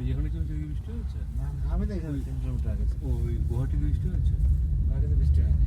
যেখানে চলছে ওই বৃষ্টি হচ্ছে না আমি তো এখানে 3 কিলোমিটার আগে ওই গুয়াহাটি বৃষ্টি হচ্ছে আগে তো বৃষ্টি হয়নি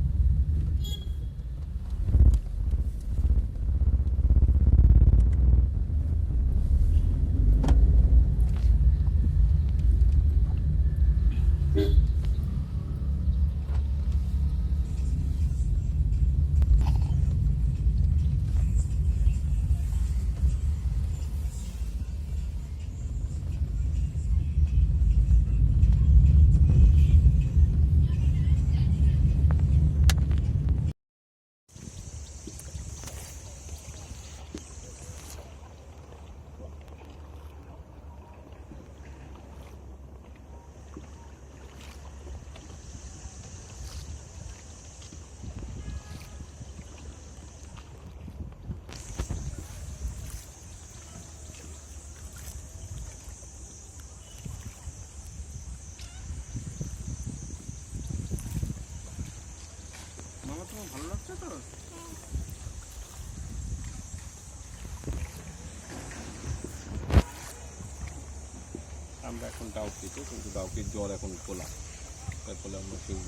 মামা তোমার ভালো লাগছে তো আমরা এখন ডাউকিতে কিন্তু ডাউকির জল এখন খোলা তার ফলে আমরা কেউ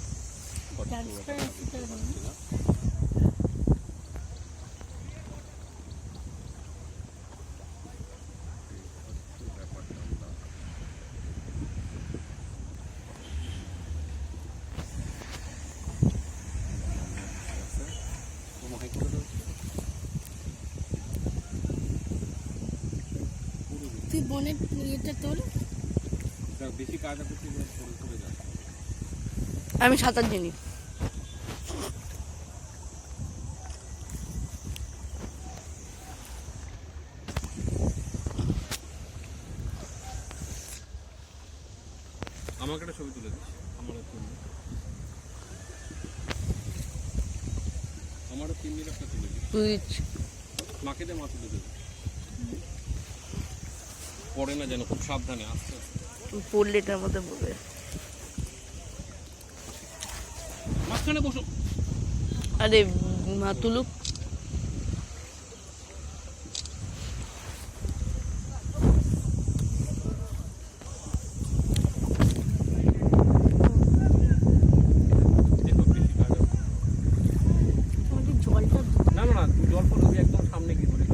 তুই বনের ইয়েটা তোর বেশি কাজ করতে পড়ে যায় আমি সাঁতার জানি আমাকে একটা ছবি তুলে দিস আমারও 3 দিন একটা তুলে দিস তুই মাকে দিয়ে মা তুলে দেবে পড়ে না যেন খুব সাবধানে আস্তে আস্তে পড়লে এটার মধ্যে বলবে মাঝখানে বসো আরে মা তুলুক জলটা না না না জল পড়ে ওই একদম সামনে গিয়ে ধরে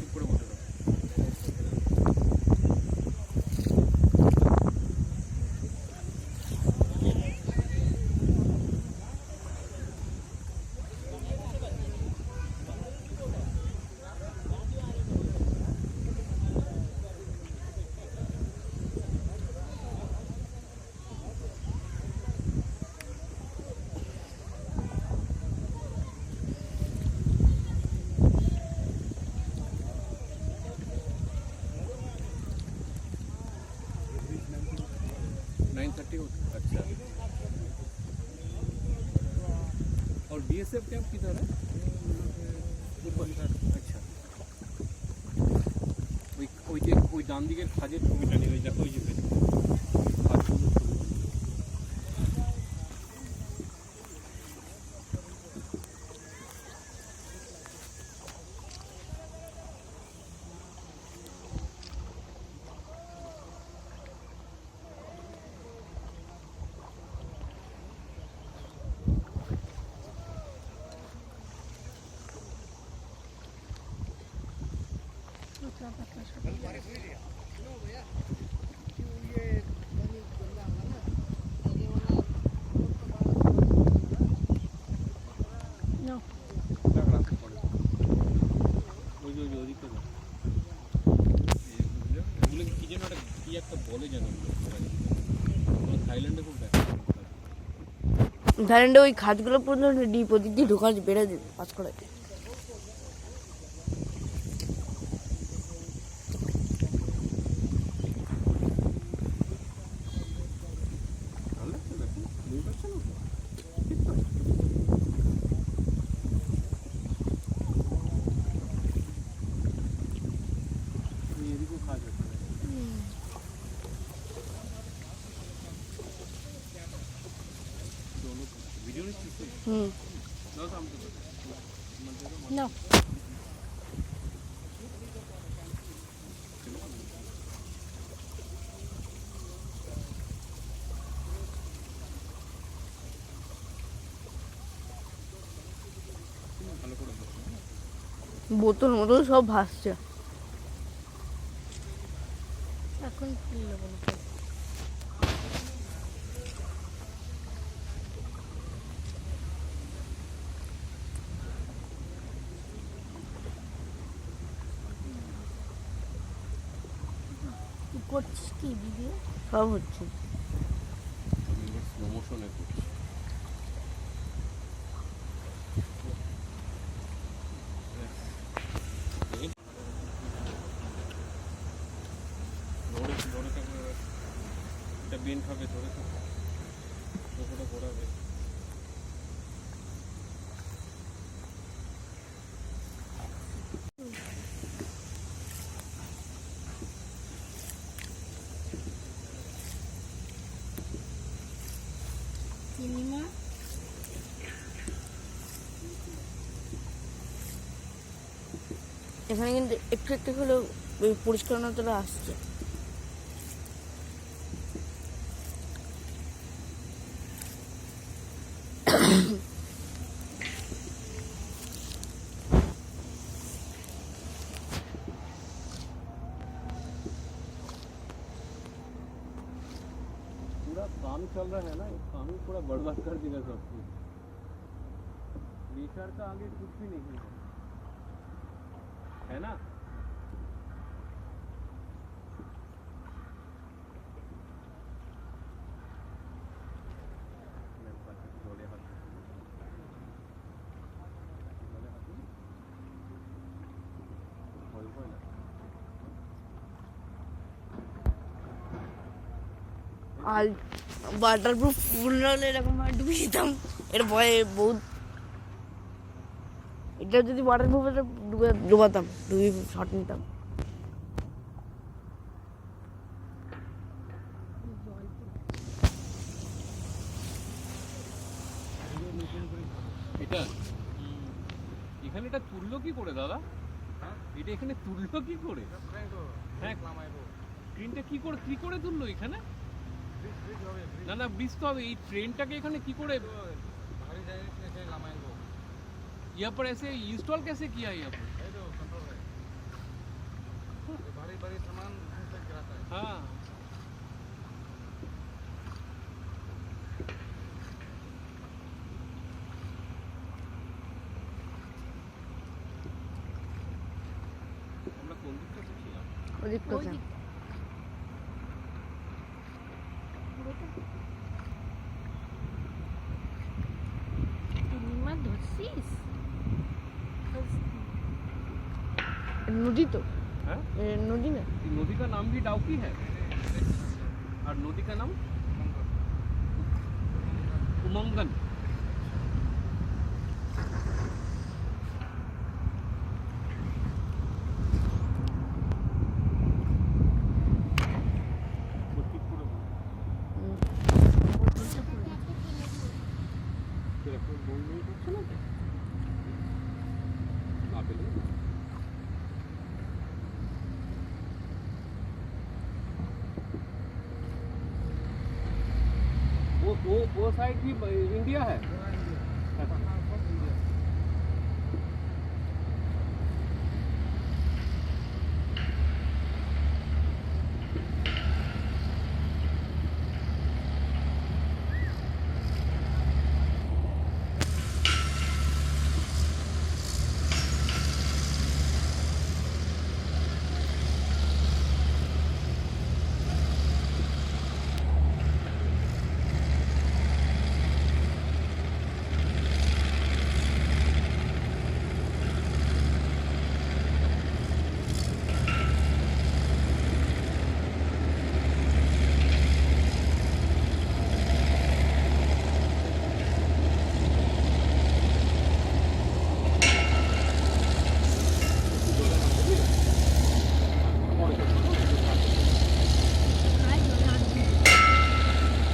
চুপ করে বসে দাও अच्छा और बीएसएफ कैंप किधर है अच्छा ওই ডান দিকের খাজের ছবিটা নিয়ে ওই দেখো ওই যে থাইল্যান্ডে ওই খাতগুলো পর্যন্ত ডিপ ওদিক দিয়ে ঢোকা বেড়ে দিবে পাঁচ করে No. বোতল মোতল সব ভাসছে। এখন খুললে বলো তুই করছিস কি ভিডিও? সব হচ্ছে। আমি এবার স্লো মোশনে করছি। ধরে থাকবে এবার। এটা বেন খাবে, ধরে থাকবে, চোখটা ঘোরাবে। সিনেমা এখানে কিন্তু একটু একটু হলেও ওই পরিষ্কারতাটা আসছে। पूरा काम चल रहा है ना, ये काम ही पूरा बर्बाद कर देगा सब कुछ। नेचर का आगे कुछ भी नहीं है ना। আর ওয়াটারপ্রুফ ফুল হলে এরকম ভাবে ডুবে যেতাম। এর ভয়ে বহুত, এটা যদি ওয়াটারপ্রুফ ডুবাতাম, ডুবি শট নিতাম। এটা এখানে এটা তুললো কি করে দাদা? এটা এখানে তুললো কি করে? হ্যাঁ, ট্রেনটা কি করে তুললো এখানে? না না, ব্রিজ তো হবে। এই ट्रेनটাকে এখানে কি করে यहाँ पर ऐसे इंस्टॉल कैसे किया यहाँ पर? भारी सामान गिराता है। हाँ, আমরা কোন দিকটা ছিলাম? ওদিক ওই কোথায়? দিক। পুরোটা সিনেমা ধরছিস? নদী তো, हाँ, নদী না? नदी का नाम भी डाउकी है और नदी का नाम उमंगन। वो साइड भी इंडिया है।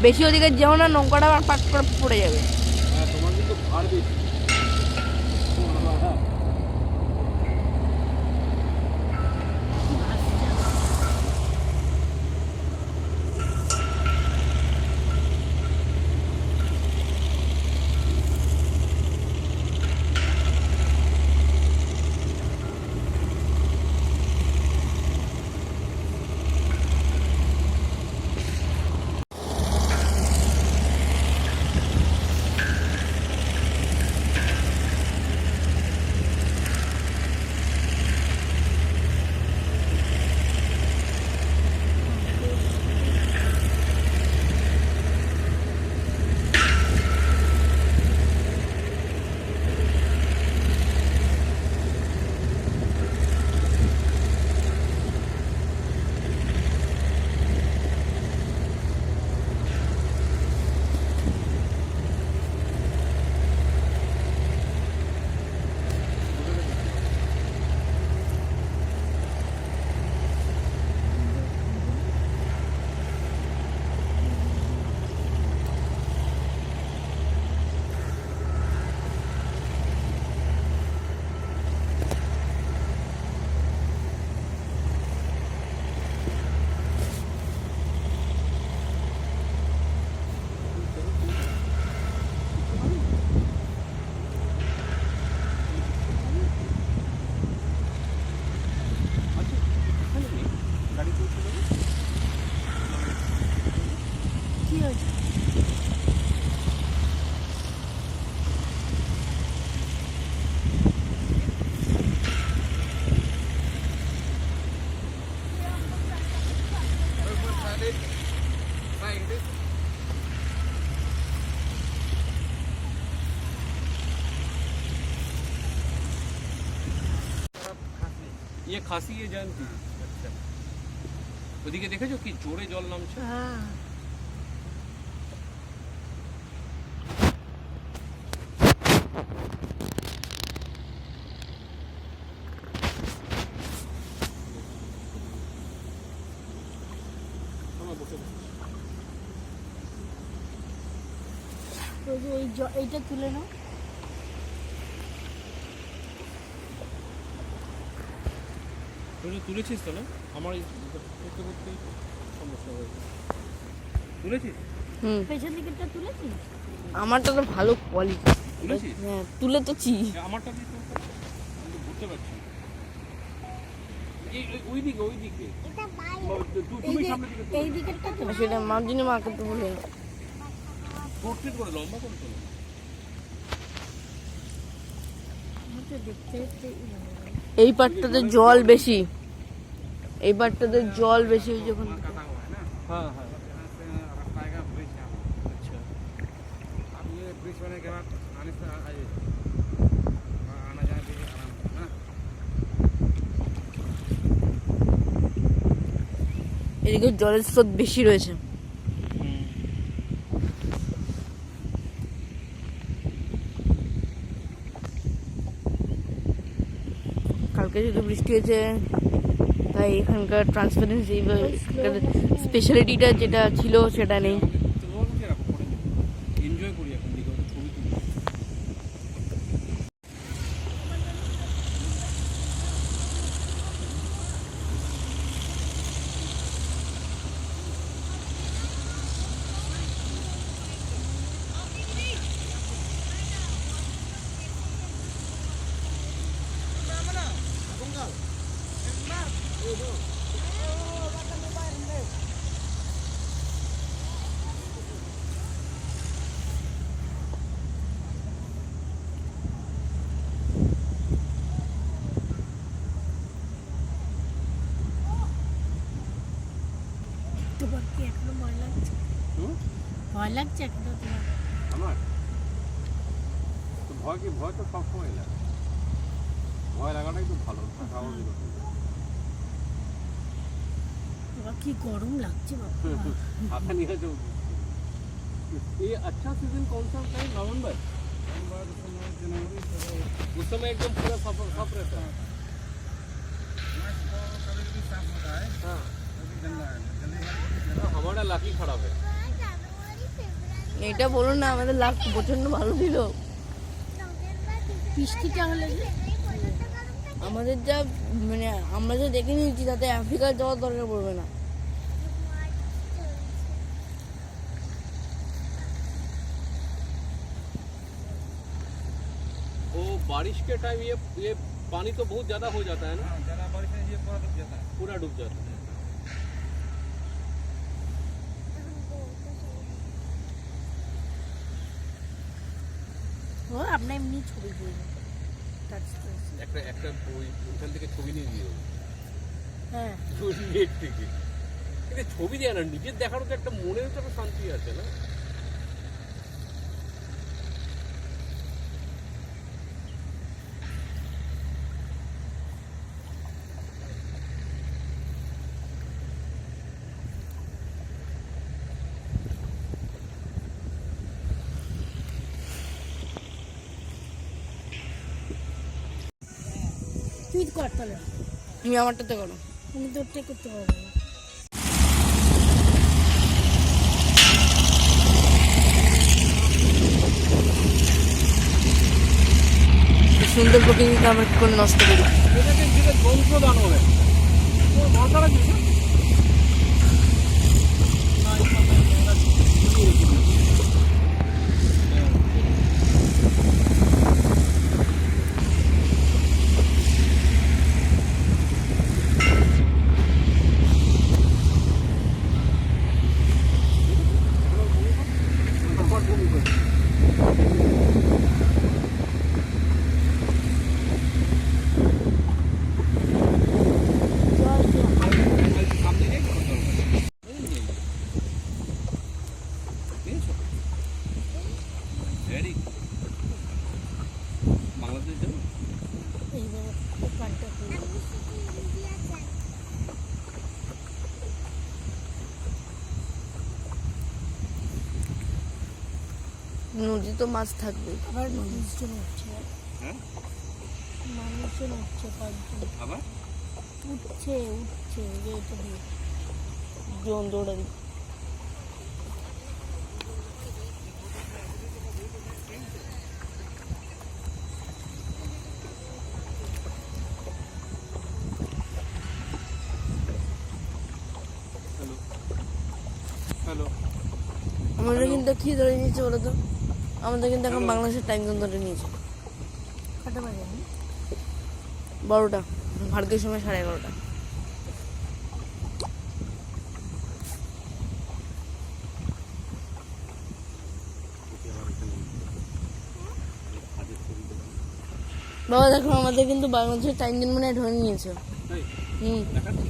বেশি ওদিকে যেও না, নৌকাটা আবার পাট করে পড়ে যাবে। হ্যাঁ, তোমার কিন্তু ভার বেশি। हेडे खासी ইয়ে খাসি ইয়ে জয়ন্তী আচ্ছা ওদিকে দেখেছো কি জোরে জল নামছে হ্যাঁ আমার বসে বসে। ওই যে এইটা তুলে নাও। তুই তুলেছিস তো না আমার এই করতে করতে সমস্যা হয়েছে তুলেছিস হুম পেছন দিকেরটা তুলেছিস? আমারটা তো ভালো কোয়ালিটি তুলেছিস হ্যাঁ তুলে তো ছি আমারটা দিয়ে তো আমি তো বুঝতে পারছি না। ওইদিকে ওইদিকে তুমি সামনে দিকে এই দিকেরটা তো সেটা মার্জিনে মাকে তো বলে পোর্ট্রেট করে লম্বা করে তোলো আমি তো দেখতে দেখতে এই পাটটাতে জল বেশি এই পাটটাতে জল বেশি ওই যখন कटा हुआ है ना হ্যাঁ হ্যাঁ यहाँ से रास्ता आएगा ब्रिज यहाँ पर। আচ্ছা अब ये ब्रिज होने के बाद आने से आइए आना जाना भी आराम है ना এদিকে জলের স্রোত বেশি রয়েছে কালকে যেহেতু বৃষ্টি হয়েছে তাই এখানকার ট্রান্সপারেন্সি বা স্পেশালিটিটা যেটা ছিল সেটা নেই এনজয় করি এখন দিকে ছবি তুলি তোমার কি এখনো ভয় লাগছে? ভয় লাগছে এখনো তোমার? আমার তো ভয় তো সবসময় লাগে ভয় লাগাটাই তো ভালো স্বাভাবিক তোমার কি গরম লাগছে বাবা? आता नहीं है जो ये अच्छा सीजन कौन सा होता है नवंबर नवंबर दिसंबर जनवरी फरवरी उस समय एकदम पूरा साफ रहता है मार्च को कभी भी साफ होता है हाँ कभी गंदा है जल्दी हमारा लाकी खराब है এটা বলুন না আমাদের লাভ প্রচন্ড ভালো ছিল বৃষ্টিটা হলে আমাদের যা মানে আমরা যা দেখে নিয়েছি তাতে আফ্রিকা যাওয়ার দরকার পড়বে না वो बारिश के टाइम ये पानी तो बहुत ज्यादा हो जाता है ना हाँ ज़्यादा बारिश में ये पूरा डूब जाता है पूरा डूब जाता है ও আপনি এমনি ছবি দিয়ে একটা একটা ওইখান থেকে ছবি নিয়ে দিও হ্যাঁ নেট থেকে এটা ছবি দেয় না নিজের দেখারও তো একটা মনের তো একটা শান্তি আছে না তুই কর তাহলে তুমি আমারটাতে করো আমি তোরটাই করতে পারবো না সুন্দর প্রকৃতিকে আমরা কি করে নষ্ট করি এটাকে যেটা যন্ত্র দান হবে ওর ভাষাটা কি নদী তো মাছ থাকবে। আবার মানুষজন উঠছে, হ্যাঁ মানুষজন উঠছে, কয়েকজন আবার উঠছে উঠছে যে এটা দিয়ে। জন দৌড়া দিই। হ্যালো হ্যালো আমাদের কিন্তু কি ধরে নিয়েছে বলো তো? আমাদের কিন্তু এখন বাংলাদেশের টাইম জোন ধরে নিয়েছে। কটা বাজে? 12টা, ভারতীয় সময় 11:30। বাবা দেখো আমাদের কিন্তু বাংলাদেশের টাইম জোন মনে হয় ধরে নিয়েছে। এই, হুম। দেখাচ্ছে?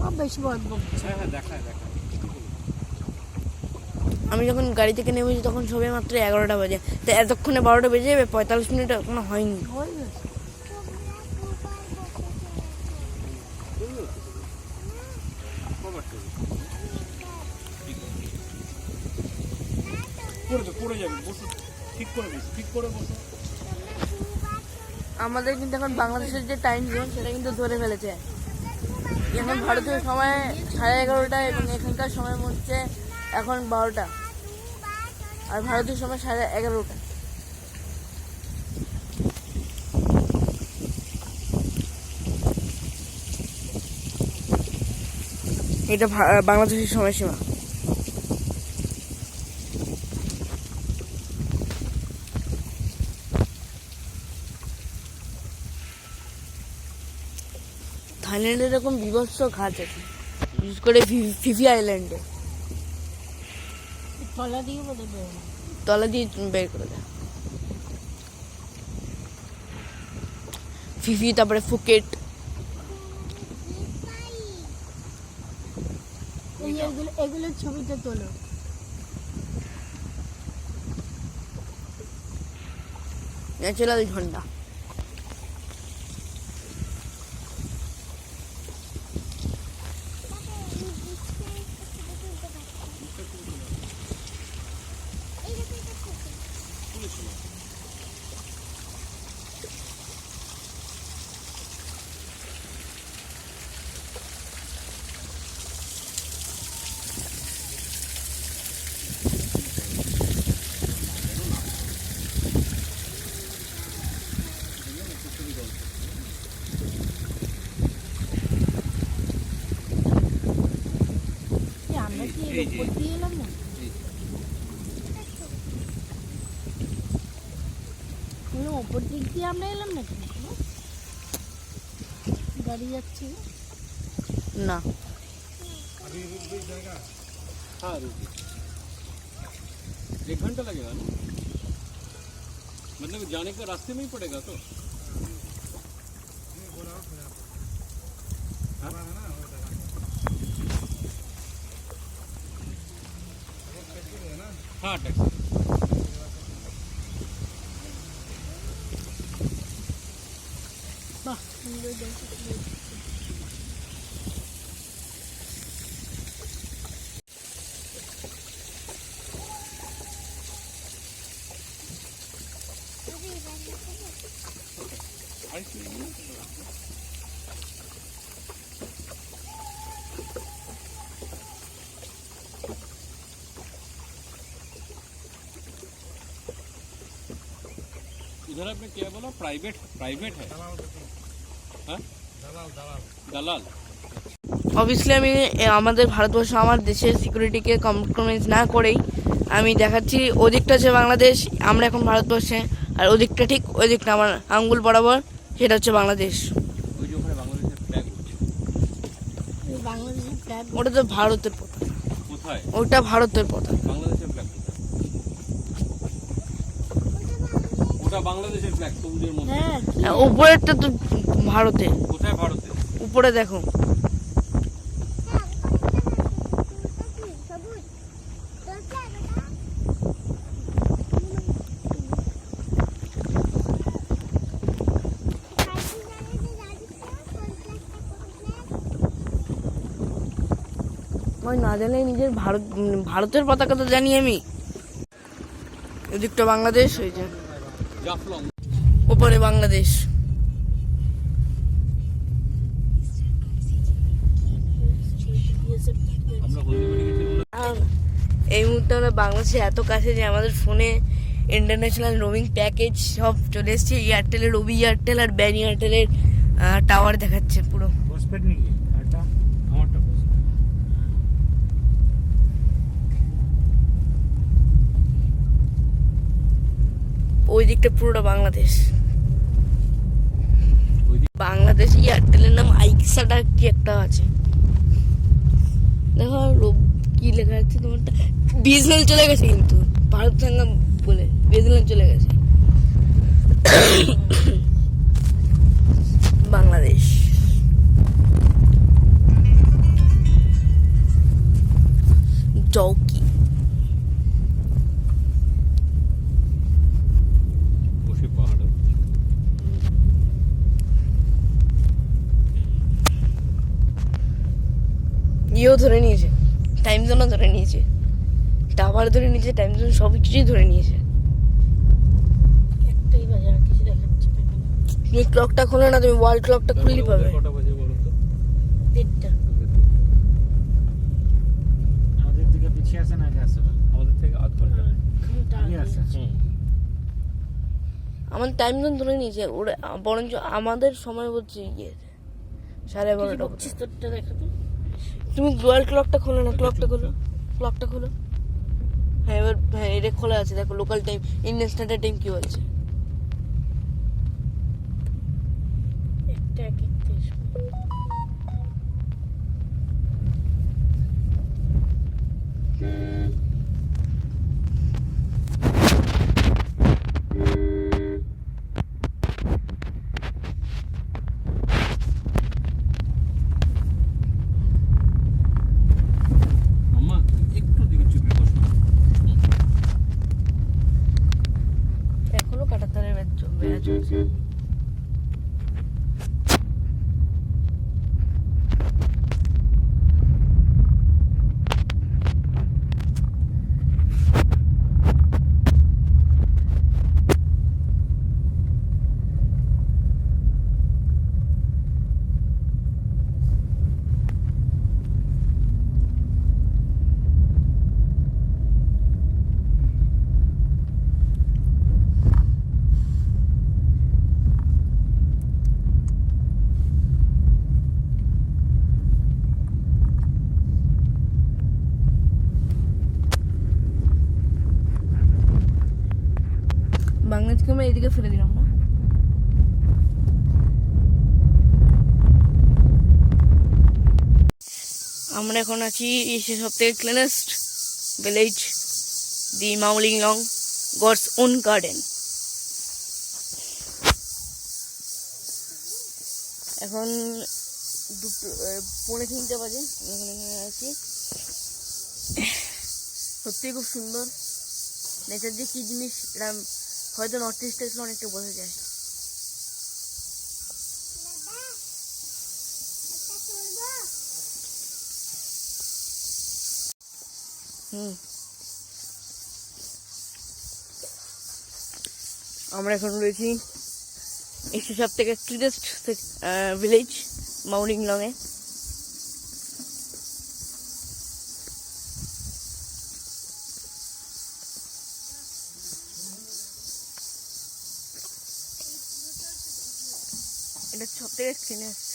ও বেশি বড় বকছে। হ্যাঁ হ্যাঁ দেখায় দেখায়। আমি যখন গাড়ি থেকে নেমেছি তখন সবে মাত্র 11টা বাজে, তো এতক্ষণে 12টা বেজে যাবে, 45 মিনিট এখনো হয়নি। হয়ে গেছে। পড়ে যাবে, বসো ঠিক করে বসো, ঠিক করে বসো। আমাদের কিন্তু এখন বাংলাদেশের যে টাইম জোন সেটা কিন্তু ধরে ফেলেছে। এখন ভারতীয় সময় 11:30 এবং এখানকার সময় হচ্ছে এখন 12টা, আর ভারতীয় সময় 11:30। এটা বাংলাদেশের সময়সীমা। থাইল্যান্ডে এরকম বিভৎস ঘাট আছে, বিশেষ করে ফিফি আইল্যান্ডে। তলা দিয়ে বলে বের হয়। তলা দিয়ে বের করে দেয়। ফিফি, তারপরে ফুকেট। এগুলোর ছবিটা তোলো। ন্যাচারাল ঝর্ণা। আমরা কি এর উপর দিয়ে এলাম না? ওপর দিক দিয়ে আমরা এলাম নাকি? গাড়ি যাচ্ছে না, हाँ रुकी 1 घंटा लगेगा ना, मतलब जाने का रास्ते में ही पड़ेगा तो। हाँ टैक्सी বাহ সুন্দর দেখতে। इधर आपने क्या बोला, प्राइवेट प्राइवेट है? हाँ दलाल। অবভিয়াসলি আমি আমাদের ভারতবর্ষ, আমার দেশের সিকিউরিটিকে কম্প্রোমাইজ না করেই আমি দেখাচ্ছি ওদিকটা হচ্ছে বাংলাদেশ, আমরা এখন ভারতবর্ষে, আর ওদিকটা ঠিক ওই দিকটা আমার আঙ্গুল বরাবর সেটা হচ্ছে বাংলাদেশ। ওই যে ওখানে বাংলাদেশের ফ্ল্যাগ উঠছে। বাংলাদেশের ফ্ল্যাগ ওটা তো ভারতের পতাকা, কোথায় ওটা ভারতের পতাকা। বাংলাদেশের ফ্ল্যাগ? ওটা বাংলাদেশের ফ্ল্যাগ সবুজের মধ্যে। হ্যাঁ কি হ্যাঁ, উপরেরটা তো ভারতে, কোথায় ভারতে? উপরে দেখো। ওই না জানলে নিজের ভারতের পতাকা তো জানি আমি। এদিকটা বাংলাদেশ হয়েছে, জাফলং। ওপরে বাংলাদেশ। আমরা হলদিবাড়ি গেছি বলে আর এই মুহূর্তে আমরা বাংলাদেশে এত কাছে যে আমাদের ফোনে ইন্টারন্যাশনাল রোমিং প্যাকেজ সব চলে এসছে। এয়ারটেলের, রবি এয়ারটেল আর ব্যান এয়ারটেলের টাওয়ার দেখাচ্ছে পুরো। পোস্টপেড নাকি এটা? আমারটা ওই দিকটা পুরোটা বাংলাদেশ। ওই দিক- বাংলাদেশ এয়ারটেলের নাম আইক্সাটা কি একটা আছে, দেখো কি লেখা আছে তোমারটা। বিএসএনএল চলে গেছে কিন্তু, ভারত সঙ্গম বলে বিএসএনএল চলে গেছে। বাংলাদেশ চৌকি। বসে পাহাড়ে ইয়েও ধরে নিয়েছে, টাইম জোনও ধরে নিয়েছে, টাওয়ার ধরে নিয়েছে, টাইম জোন সব কিছুই ধরে নিয়েছে। একটাই বাজে, আর কিছু দেখাচ্ছে না। তুমি ক্লকটা খোলো না, তুমি ওয়াল ক্লকটা খুললেই পাবে। কটা বাজে বলো তো? 1:30। আমাদের দিকে পিছিয়ে আছে না আগে আছে? আমাদের থেকে আধ ঘন্টা। ঘন্টা আগে আগে। আছে। আমাদের টাইম জোন ধরে নিয়েছে ওরা, বরঞ্চ আমাদের সময় হচ্ছে ইয়ে 11:30। বকছিস তোরটা দেখো তো। তুমি ওয়াল ক্লকটা খোলো না, ক্লকটা খোলো, ক্লকটা খোলো। হ্যাঁ এবার, হ্যাঁ এটা খোলা আছে, দেখো local time, Indian standard time কি বলছে। 1:31। মাম্মা একটু দিকে চুপি বসো। এখনো কাটাতারের বেড়া চলছে। বাংলাদেশকে আমরা এদিকে ফেলে দিলাম না। আমরা এখন আছি এশিয়া সব থেকে cleanest village, the Mawlynnong God's own garden. এখন 2:45 বাজে, আমি এখানে আছি। সত্যি খুব সুন্দর নেচার, যে কি জিনিস এটা হয়তো নর্থ ইস্টে এসলে অনেকটা বোঝা যায়। আমরা এখন রয়েছি এশিয়া সব থেকে ক্লিনেস্ট ভিলেজ মাউলিং লং এ। এটা সব থেকে ক্লিনেস্ট,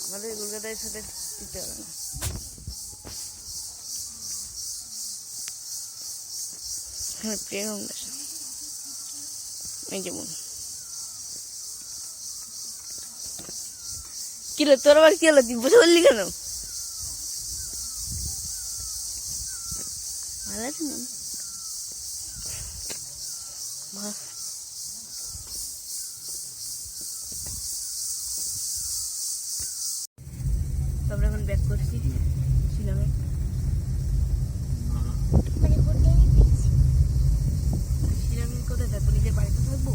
আমাদের কলকাতার সাথে দিতে হবে না। এখানে প্লে গ্রাউন্ড আছে, এই যেমন। কি হলো তোর, আবার কি হলো, তুই বসে বললি কেন? ভালো আছে না? তারপরে এখন ব্যাক করছি শিলংয়ে। শিলংয়ে কোথায় থাকবো, নিজের বাড়িতে থাকবো।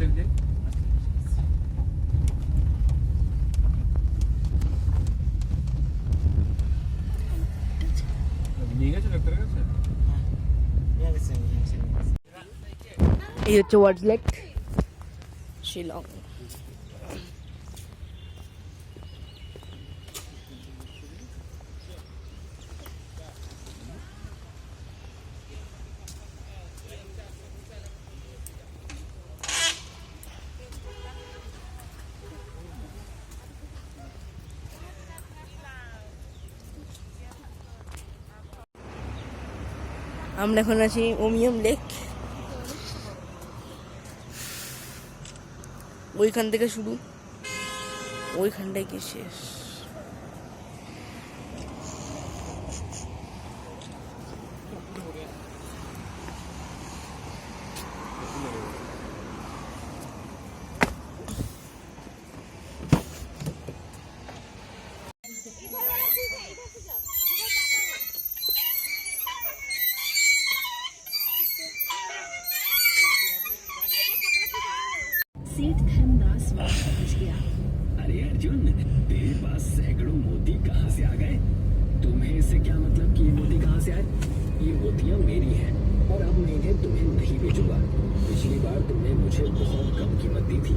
হোটেল যাই। নিয়ে গেছো ডাক্তারের কাছে? এই হচ্ছে ওয়ার্ডস লেক শিলং। আমরা এখন আছি ওমিয়াম লেক। ওইখান থেকে শুরু, ওইখানটায় গিয়ে শেষ। सेठ धर्मदास वहां पहुंच गया। अरे अर्जुन, तेरे पास सैकड़ों मोती कहाँ से आ गए? तुम्हें इससे क्या मतलब कि ये मोती कहाँ से आए? ये मोतियाँ मेरी हैं और अब मैं इन्हें तुम्हें नहीं बेचूंगा। पिछली बार तुमने मुझे बहुत कम कीमत दी थी,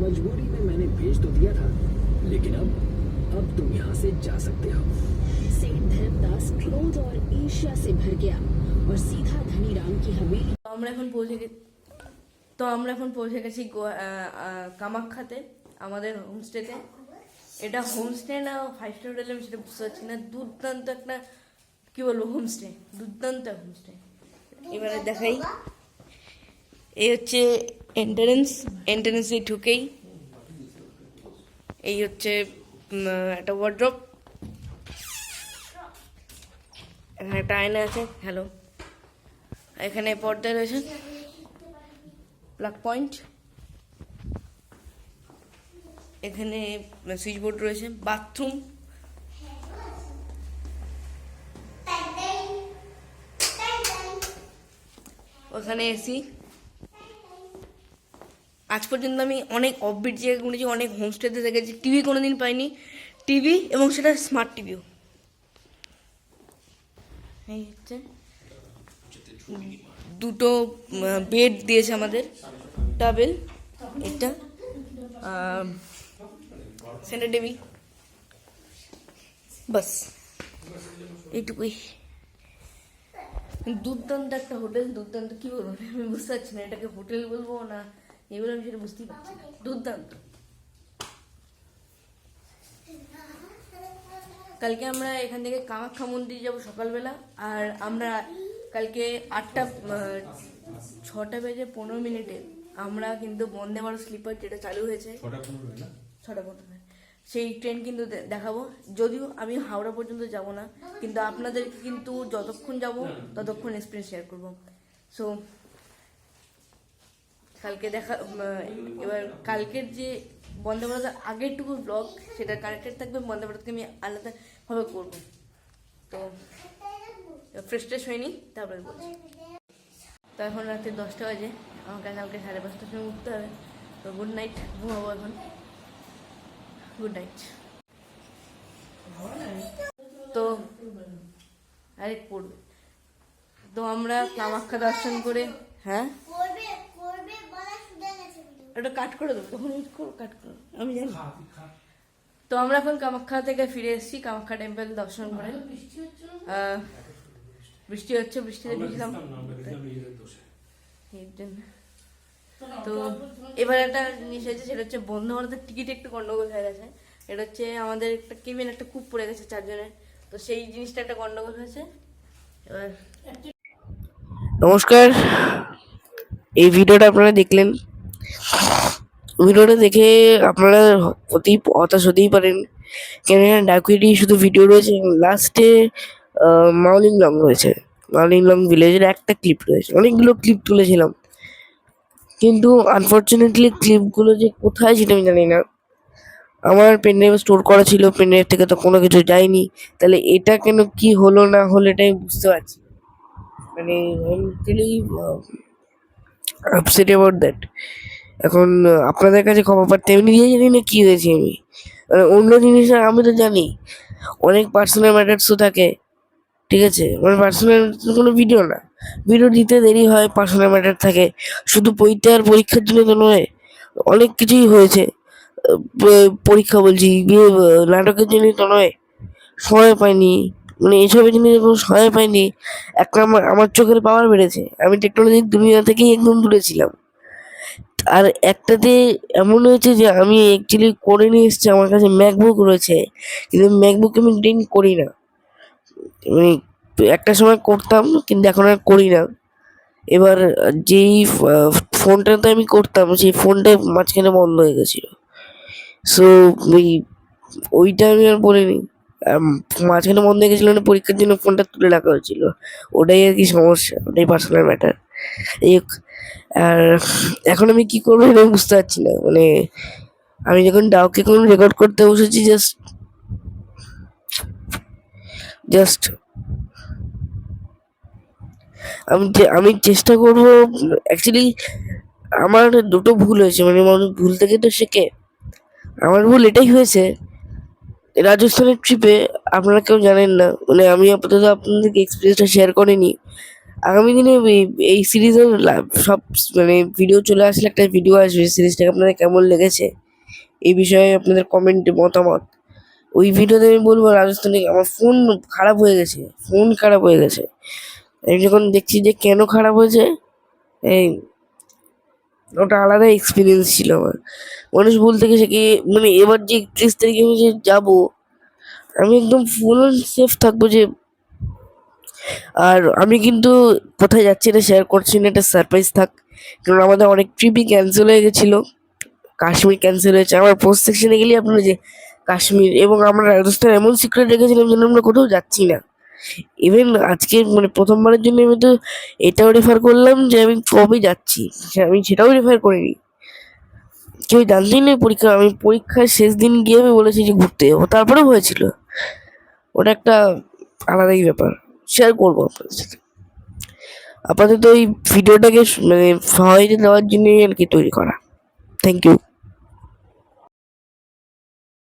मजबूरी में मैंने बेच तो दिया था, लेकिन अब तुम यहाँ से जा सकते हो। सेठ धर्मदास क्रोध और ईर्ष्या से भर गया और सीधा धनीराम की हवेली। তো আমরা এখন পৌঁছে গেছি কামাখ্যাতে, আমাদের হোমস্টেতে। এটা হোমস্টে না 5 স্টার হোটেল আমি সেটা বুঝতে পারছি না। দুর্দান্ত একটা, কি বলবো, হোমস্টে, দুর্দান্ত হোমস্টে। এবারে দেখাই, এই হচ্ছে এন্ট্রান্সে ঢুকেই এই হচ্ছে একটা ওয়ার্ড্রপ, এখানে একটা আয়না আছে। হ্যালো, এখানে পর্দা রয়েছে, প্লাগ পয়েন্ট, এখানে সুইচ বোর্ড রয়েছে, বাথরুম, ওখানে এসি। আজ পর্যন্ত আমি অনেক অফবিট জায়গায় ঘুরেছি, অনেক হোমস্টেতে দেখেছি, টিভি কোনোদিন পাইনি, টিভি এবং সেটা স্মার্ট টিভিও। এই হচ্ছে দুটো বেড দিয়েছে আমাদের, ডাবল, এটা সেন্টার টেবিল, বাস এইটুকুই। দুর্দান্ত একটা হোটেল, দুর্দান্ত, কি বলবো আমি বুঝতে পারছি না এটাকে হোটেল বলবো না এগুলো, আমি সেটা বুঝতেই পারছি না। দুর্দান্ত। কালকে আমরা এখান থেকে কামাখ্যা মন্দির যাব সকালবেলা, আর আমরা কালকে 6:15 আমরা কিন্তু বন্দে ভারত স্লিপার যেটা চালু হয়েছে 6:15 সেই ট্রেন কিন্তু দেখাবো। যদিও আমি হাওড়া পর্যন্ত যাব না, কিন্তু আপনাদেরকে কিন্তু যতক্ষণ যাব ততক্ষণ এক্সপিরিয়েন্স শেয়ার করবো। সো কালকে এবার কালকের যে বন্দে ভারতের আগেরটুকু ব্লগ সেটা কানেক্টেড থাকবে, বন্দে ভারতকে আমি আলাদাভাবে করবো। তো ফ্রেশ হয়নি, তারপরে বলছি। তো এখন রাতে 10টা বাজে, আমাকে কালকে 5:30টার সময় উঠতে হবে। তো গুড নাইট, ঘুমাবো এখন, গুড নাইট। তো আরেক পড়বে। তো আমরা কামাখ্যা দর্শন করে, হ্যাঁ ওটা কাট করে দেবো, তখন কাট করো, আমি জানি। তো আমরা এখন কামাখ্যা থেকে ফিরে এসেছি, কামাখ্যা টেম্পল দর্শন করে। বৃষ্টি হচ্ছে, বৃষ্টিতে ভিজলাম। তো এবার একটা জিনিস হয়েছে, সেটা হচ্ছে বন্ধু ভারতের টিকিট একটু গন্ডগোল হয়ে গেছে। এটা হচ্ছে আমাদের একটা কেবিন, একটা কূপ পড়ে গেছে 4 জনের, তো সেই জিনিসটা একটা গন্ডগোল হয়েছে। এবার নমস্কার, এই ভিডিওটা আপনারা দেখলেন। ভিডিওটা দেখে আপনারা হতাশ হতেই পারেন, কেননা ডাকুইটি শুধু ভিডিও রয়েছে, লাস্টে মাউলিংলং রয়েছে, মাউলিংলং ভিলেজের একটা ক্লিপ রয়েছে। অনেকগুলো ক্লিপ তুলেছিলাম, কিন্তু আনফর্চুনেটলি ক্লিপগুলো যে কোথায় সেটা আমি জানি না। আমার পেনড্রাইভে স্টোর করা ছিল, পেনড্রাইভ থেকে তো কোনো কিছু যায়নি। তাহলে এটা কেন কি হলো না হলো এটা আমি বুঝতে পারছি, মানে আপসেট অ্যাবাউট দ্যাট। এখন আপনাদের কাছে খবর পাঠতে আমি নিজে জানি না কি হয়েছে আমি, অন্য জিনিস আমি তো জানি অনেক পার্সোনাল ম্যাটার্সও থাকে, ঠিক আছে, মানে পার্সোনাল কোনো ভিডিও না, ভিডিও দিতে দেরি হয়, পার্সোনাল ম্যাটার থাকে, শুধু বইতে আর পরীক্ষার জন্য তো নয়, অনেক কিছুই হয়েছে। পরীক্ষা বলছি নাটকের জন্যই তো নয়, সময় পাইনি, মানে এইসবের জিনিস কোনো সময় পাইনি। এক নম্বর আমার চোখের পাওয়ার বেড়েছে, আমি টেকনোলজির দুনিয়া থেকেই একদম দূরে ছিলাম। আর একটাতে এমন হয়েছে যে আমি অ্যাকচুয়ালি করে নিয়ে এসেছি, আমার কাছে ম্যাকবুক রয়েছে, কিন্তু ম্যাকবুক আমি ড্রিঙ্ক করি না, আমি একটা সময় করতাম কিন্তু এখন আর করি না। এবার যেই ফোনটাতে আমি করতাম সেই ফোনটা মাঝখানে বন্ধ হয়ে গেছিলো, সো ওইটা আমি আর বলিনি। মাঝখানে বন্ধ হয়ে গেছিলো, মানে পরীক্ষার জন্য ফোনটা তুলে রাখা হয়েছিল, ওটাই আর কি সমস্যা, ওটাই পার্সোনাল ম্যাটার। এই আর এখন আমি কি করবো এটা আমি বুঝতে পারছি না, মানে আমি যখন ডাউকে কোনো রেকর্ড করতে বসেছি জাস্ট আমি চেষ্টা করবো। অ্যাকচুয়ালি আমার দুটো ভুল হয়েছে, মানে মানুষ ভুল থেকে তো শেখে। আমার ভুল এটাই হয়েছে, রাজস্থানের ট্রিপে আপনারা কেউ জানেন না, মানে আমি আপাতত আপনাদেরকে এক্সপিরিয়েন্সটা শেয়ার করিনি। আগামী দিনে এই সিরিজের সব মানে ভিডিও চলে আসলে একটা ভিডিও আসবে, সিরিজটাকে আপনাদের কেমন লেগেছে এই বিষয়ে আপনাদের কমেন্টে মতামত। ওই ভিডিওতে আমি বলবো রাজস্থানে আমার ফোন খারাপ হয়ে গেছে, ফোন খারাপ হয়ে গেছে। আমি যখন দেখছি যে কেন খারাপ হয়েছে, এই ওটা আলাদা এক্সপিরিয়েন্স ছিল আমার। মানুষ ভুল থেকে শিখে, মানে এবার যে 31 তারিখে আমি যে যাবো, আমি একদম ফুল সেফ থাকবো যে। আর আমি কিন্তু কোথায় যাচ্ছি এটা শেয়ার করছি না, এটা সারপ্রাইজ থাক, কারণ আমাদের অনেক ট্রিপই ক্যান্সেল হয়ে গেছিলো। কাশ্মীর ক্যান্সেল হয়েছে, আমার পোস্ট সেকশনে গেলে আপনারা যে কাশ্মীর, এবং আমরা রাজস্থান এমন সিক্রেট রেখেছিলাম যেন আমরা কোথাও যাচ্ছি না। ইভেন আজকে মানে প্রথমবারের জন্য আমি তো এটাও রেফার করলাম যে আমি কবে যাচ্ছি, আমি সেটাও রেফার করিনি, কেউ জানতেই নেই। আমি পরীক্ষার শেষ দিন গিয়ে আমি বলেছি যে ঘুরতে যাবো, তারপরেও হয়েছিল। ওটা একটা আলাদাই ব্যাপার, শেয়ার করবো আপনাদের সাথে। আপাতত এই ভিডিওটাকে মানে সহায়তা দেওয়ার জন্যই আর কি তৈরি করা। Thank you.